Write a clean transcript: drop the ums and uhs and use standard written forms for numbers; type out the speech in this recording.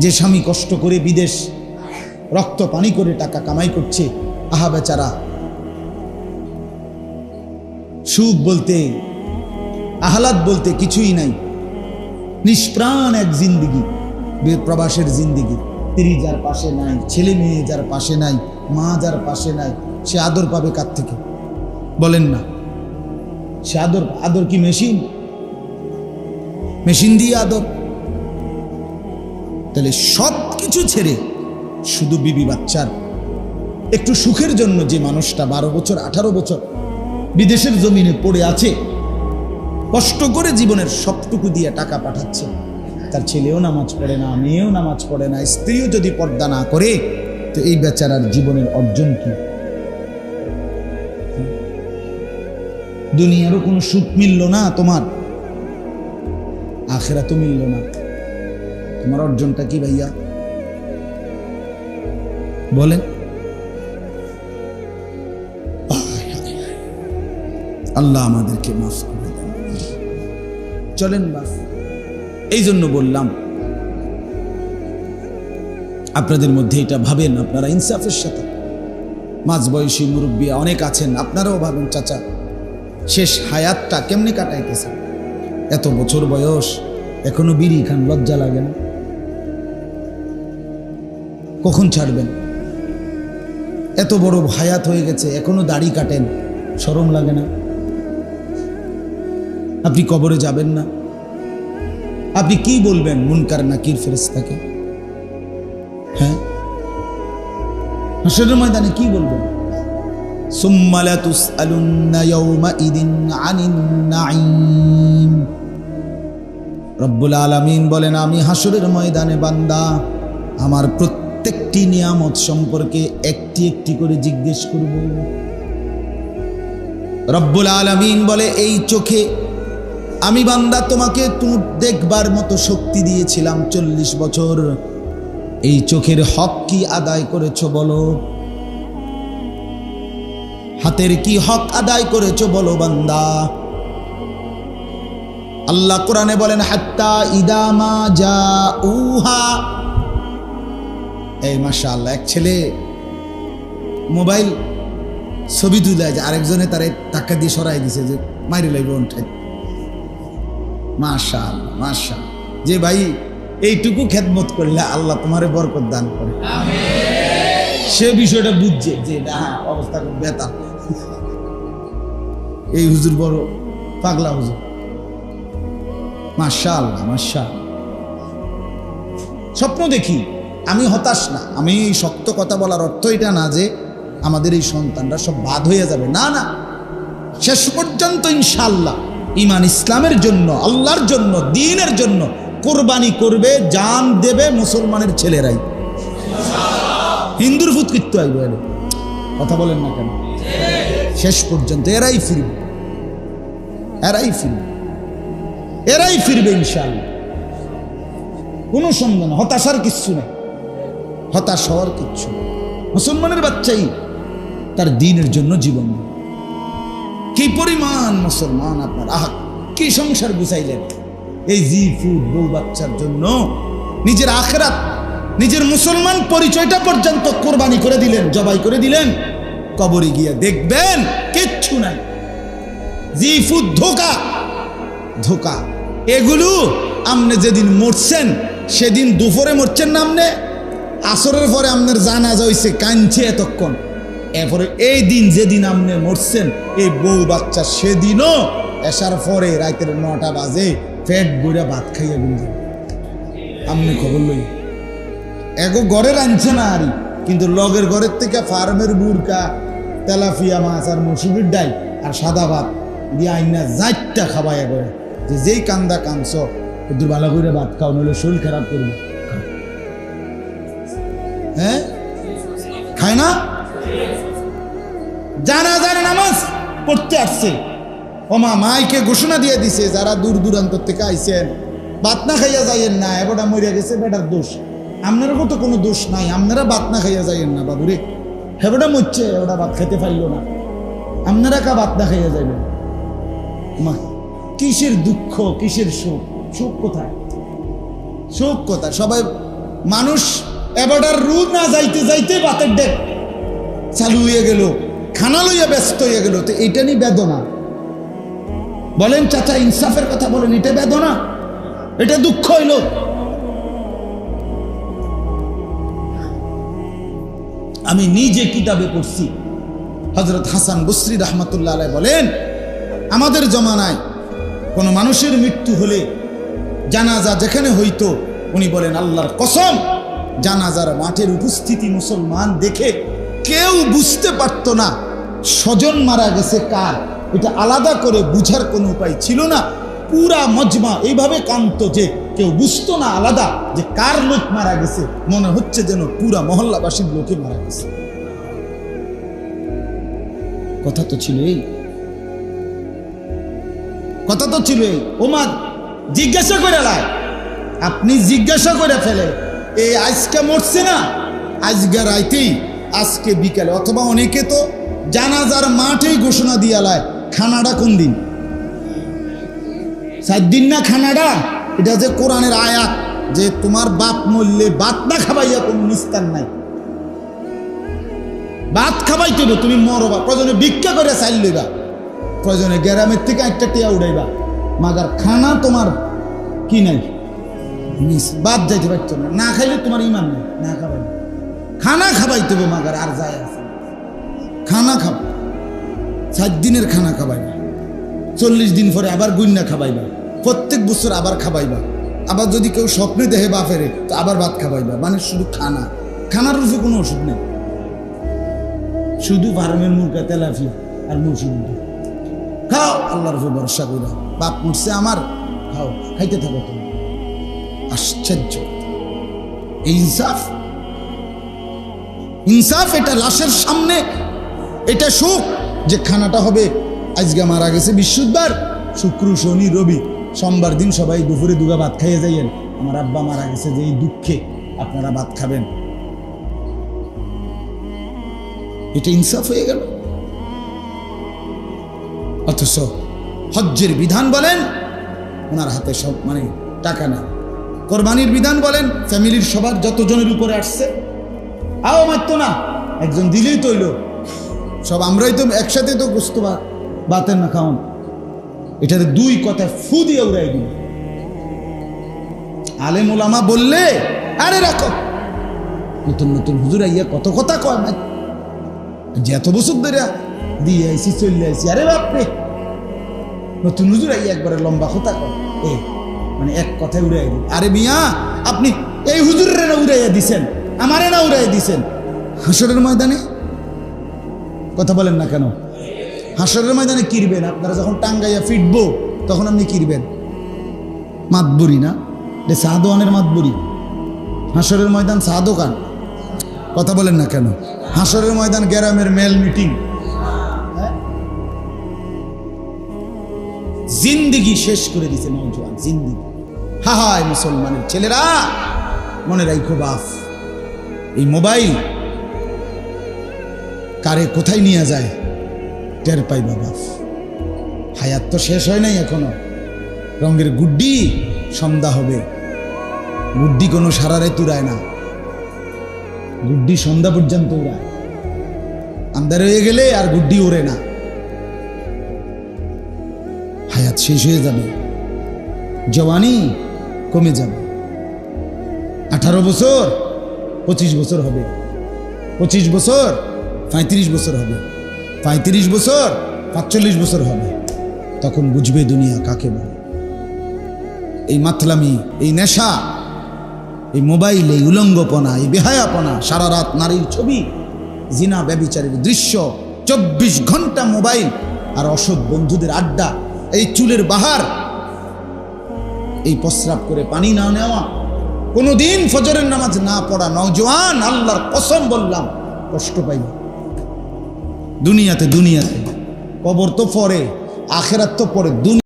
যে স্বামী কষ্ট করে বিদেশ রক্ত পানি করে টাকা কামাই করছে, আহা বেচারা, সুখ বলতে আহ্লাদ বলতে কিছুই নাই, নিষ্প্রাণ এক জিন্দিগি, প্রবাসের জিন্দিগি। স্ত্রী যার পাশে নাই, ছেলে মেয়ে যার পাশে নাই, মা যার পাশে নাই, সে আদর পাবে কার থেকে বলেন না? সে আদর কি মেশিন দিয়ে আদর? তাহলে সব কিছু ছেড়ে শুধু বিবি বাচ্চার একটু সুখের জন্য যে মানুষটা 12 বছর 18 বছর বিদেশের জমিনে পড়ে আছে, কষ্ট করে জীবনের সবটুকু দিয়ে টাকা পাঠাচ্ছে, তার ছেলেও নামাজ পড়ে না, মেয়েও নামাজ পড়ে না, স্ত্রীও যদি পর্দা না করে, তো এই বেচারার জীবনের অর্জন কি? দুনিয়ারও কোনো সুখ মিলল না, তোমার আখিরাতও মিলল না, তোমার অর্জনটা কি ভাইয়া বলেন? আল্লাহ আমাদেরকে মাফ করে দেন। চলেন বাস, এই জন্য বললাম আপনাদের মধ্যে এটা ভাবেন, আপনারা ইনসাফের সাথে, মাঝবয়সী মুরব্বী অনেক আছেন, আপনারাও ভাবেন চাচা শেষ হায়াতটা কেমনে কাটাইতেছেন? এত বছর বয়স, এখনো বিড়ি খান, লজ্জা লাগে না? কখন ছাড়বেন? এত বড় হায়াত হয়ে গেছে, এখনো দাড়ি কাটেন, শরম লাগে না? আপনি কবরে যাবেন না, আপনি কি বলবেন মুনকার নাকির ফেরেশতাকে? হ্যাঁ, হাসরের ময়দানে কি বলবেন? সুম্মা লা তুসআলুন্না ইয়াওমাইদিন আনিন নাঈম। রব্বুল আলামিন বলেন, আমি হাসরের ময়দানে বান্দা আমার প্রত্যেকটি নিয়ামত সম্পর্কে একটি একটি করে জিজ্ঞেস করব। রব্বুল আলামিন বলে, এই চোখে আমি বান্দা তোমাকে তুই দেখবার মতো শক্তি দিয়েছিলাম 40 বছর, এই চোখের হক কি আদায় করেছো বলো? হাতের কি হক আদায় করেছো বলো বান্দা? আল্লাহ কোরআনে বলেন, হাত্তা ইদা মা জাউহা। এই মাশাআল্লাহ, এক ছেলে মোবাইল ছবি তুলে যায়, আরেকজনে তারে টাকা দিয়ে সরাই দিছে যে মাইরে লাইব উঠাই। মাশাআল্লাহ মাশাআল্লাহ, যে ভাই এইটুকু খেদমত করলে আল্লাহ তোমারে বরকত দান করে, সে বিষয়টা বুঝছে যে না, অবস্থা খুব বেতাল, এই হুজুর বড় পাগলা হুজুর। মাশাআল্লাহ মাশাআল্লাহ। স্বপ্ন দেখি, আমি হতাশ না, আমি শক্ত কথা বলার অর্থ এটা না যে আমাদের এই সন্তানরা সব বাদ হয়ে যাবে, না না, শেষ পর্যন্ত ইনশাআল্লাহ ঈমান ইসলামের জন্য, আল্লাহর জন্য, দ্বীনের জন্য কোরবানি করবে, জান দেবে মুসলমানের ছেলেরাই। হিন্দুর ফুত কিত্তু আইব, কথা বলেন না কেন? শেষ পর্যন্ত এরাই ফিরবে, এরাই ফিরবে, এরাই ফিরবে ইনশাআল্লাহ, কোনো সন্দেহ না। হতাশার কিচ্ছু নেই, হতাশ হওয়ার কিচ্ছু নেই। মুসলমানের বাচ্চাই তার দ্বীনের জন্য জীবন, কি পরিমাণ মুসলমান আপনার, আহা কি সংসার গুছাইলেন এই জি ফুড বউ বাচ্চার জন্য, নিজের আখিরাত, নিজের মুসলমান পরিচয়টা পর্যন্ত কোরবানি করে দিলেন, জবাই করে দিলেন। কবরে গিয়ে দেখবেন কিচ্ছু নাই, জি ফুড ধোকা ধোকা। এগুলো আপনি যেদিন মরছেন সেদিন দুপুরে মরছেন না, আপনি আসরের পরে আপনার জানাজা হইছে, কাঁদছে এতক্ষণ, এরপরে এই দিন যেদিন আপনি মরছেন এই বউ বাচ্চা, সেদিনও এসার পরে রাতের 9টা বাজে পেট বইরা ভাত খাইয়া গুনছেন। আপনি খবর লই, এগো ঘরে রাঁধছে না আরই, কিন্তু লগের ঘরের থেকে ফার্মের বুরকা, তেলাফিয়া মাছ আর মসুরির ডাই আর সাদা ভাত দিয়ে আইনা 4টা খাবাইয়া করে, যে যেই কান্দা কাঁদছ একটু ভালো করে ভাত খাও, নইলে শরীর খারাপ করবে। হ্যাঁ, খায় না? জানাজার নামাজ পড়তে আসছে, ওমা মাইকে ঘোষণা দিয়ে দিছে, যারা দূর দূরান্ত থেকে আইছেন ভাত না খাইয়া যাইয়েন না, এবারটা মরিয়া গেছে, বেটার দোষ, আপনারও তো কোনো দোষ নাই, আপনারা ভাত না খাইয়া যাইয়েন না বাবুরে, হেবটা মরছে, ওটা ভাত খাইতে পারল না, আপনারা কা ভাত না খাইয়া যাইবেন? মা কিসের দুঃখ, কিসের সুখ? সুখ কোথায়? সুখ কোথায়? সবাই মানুষ এবারটার রু না যাইতে যাইতে বাতের ডেক চালু হয়ে গেল, খানা লইয়া ব্যস্ত হয়ে গেল। তো এইটা নিয়ে বেদনা বলেন চাচা, ইনসাফের কথা বলেন, এটা বেদনা, এটা দুঃখ হইল। আমি নিজে কিতাবে পড়ছি, হযরত হাসান বসরি রাহমাতুল্লাহ আলাইহি বলেন, আমাদের জমানায় কোনো মানুষের মৃত্যু হলে জানাজা যেখানে হইতো, উনি বলেন আল্লাহর কসম, জানাজার মাঠের উপস্থিতি মুসলমান দেখে কেউ বুঝতে পারতো না স্বজন মারা গেছে কার, এটা আলাদা করে বুঝার কোনো উপায় ছিল না। পুরা মজমা এইভাবে কাঁদতো যে কেউ বুঝতো না আলাদা যে কার লোক মারা গেছে, মনে হচ্ছে যেন পুরা মহল্লাবাসীর লোকে মারা গেছে। কথা তো ছিল এই, কথা তো ছিল এই। ওমা জিজ্ঞাসা করে লাই, আপনি জিজ্ঞাসা করে ফেলে, এই আজকে মরছে না, আজকে রাইতেই, আজকে বিকালে, অথবা অনেকে তো জানাজার মাঠেই ঘোষণা দিয়া লায় খানাটা কোন দিন, 7 দিন না খানাটা। এটা যে কোরআনের আয়াত যে তোমার বাপ মরলে ভাত না খাবাইয়া কোনো নিস্তার নাই, ভাত খাবাইতে হবে, তুমি মরবা, প্রয়োজনে ভিক্ষা করে চাইল লইবা, প্রয়োজনে গ্রামের থেকে একটা টিয়া উড়াইবা, মাগার খানা তোমার কি নাই, বাদ যাইতে পারছো না, না খাইলে তোমার ইমান নেই, না খাবাই, খানা খাবাইতে হবে মাগার, আর যায় আছে খানা খাবা, 7 দিনের খানা খাবাইবা, 40 দিন পরে আবার গুন্না খাবাইবা, প্রত্যেক বছর আবার খাবাইবা, আবার যদি কেউ স্বপ্নে দেহে বাপেরে তো আবার ভাত খাবাইবা। মানে শুধু খানা, খানার রূপে কোনো ওষুধ নেই, শুধু ফার্মের মুরগা, তেলাপিয়া আর মুরগি খাও, আল্লাহর রূপে ভরসা কইরা, বাপ মরছে আমার, খাও, খাইতে থাকো তুমি। আশ্চর্য ইনসাফ, ইনসাফ এটা লাশের সামনে, এটা সুখ যে খানাটা হবে আজকে মারা গেছে বৃহস্পতিবার, শুক্র শনি রবি, সোমবার দিন সবাই দুপুরে দুগা ভাত খাইয়ে যাইয়েন, আমার আব্বা মারা গেছে যে এই দুঃখে আপনারা ভাত খাবেন, এটা ইনসাফ হয়ে গেল। অথচ হজ্জের বিধান বলেন ওনার হাতে সব মানে টাকা না, কোরবানির বিধান বলেন ফ্যামিলির সবার যতজনের উপরে আসছে আও মারতো না, একজন দিলেই তৈল, সব আমরাই তো একসাথে তো গোস্ত বাতের না খাওয়ান, এটাতে 2 কথা ফু দিয়ে উড়াই দিল। আলেম ওলামা বললে আরে রাখো, নতুন নতুন হুজুর আইয়া কত কথা কয়, যে এত বছর ধরে দিয়ে আইসি চলে আইসি, আরে বাপরে নতুন হুজুর আইয়া একবারে লম্বা কথা কয়, মানে এক কথায় উড়াই দিল। আরে মিয়া আপনি এই হুজুরের না উড়াইয়া দিছেন, আমারে না উড়াইয়া দিছেন, হাসরের ময়দানে কথা বলেন না কেন, হাসরের ময়দানে কিরবেন, আপনারা যখন টাঙ্গাইয়া ফিটবো তখন আপনি কিরবেন, মাতবুরি না, সাদোয়ানের মাতবুরি, হাসরের ময়দান সাদোকান, কথা বলেন না কেন, হাসরের ময়দান গ্রামের মেল মিটিং, জিন্দিগি শেষ করে দিছে নওজোয়ান, জিন্দিগি। হায় মুসলমানের ছেলেরা, মনে রাখো বাপ, এই মোবাইল কারে কোথায় নিয়ে যায় টের পাইবা বাপ, হায়াত তো শেষ হয় নাই এখনো, রঙের গুড্ডি সন্ধ্যা হবে, গুড্ডি কোনো সারা রাত উড়ায় না, গুড্ডি সন্ধ্যা পর্যন্ত উড়ায়, আন্ধার হয়ে গেলে আর গুড্ডি ওড়ে না, হায়াত শেষ হয়ে যাবে, জওয়ানি কমে যাবে, 18 বছর 25 বছর হবে, 25 বছর 35 বছর হবে, 35 বছর 45 বছর হবে, তখন বুঝবে দুনিয়া কাকে বলে। এই মাতলামি, এই নেশা, এই মোবাইল, এই উলঙ্গপনা, এই বেহায়াপনা, সারা রাত নারীর ছবি, জিনা ব্যভিচারের দৃশ্য, 24 ঘন্টা মোবাইল আর অসৎ বন্ধুদের আড্ডা, এই চুলের বাহার, এই প্রস্রাব করে পানি না নেওয়া, কোনোদিন ফজরের নামাজ না পড়া নওজোয়ান, আল্লাহর কসম বললাম কষ্ট পাইবে দুনিয়াতে, দুনিয়াতে, কবর তো পরে, আখেরাত তো পরে, দুনিয়া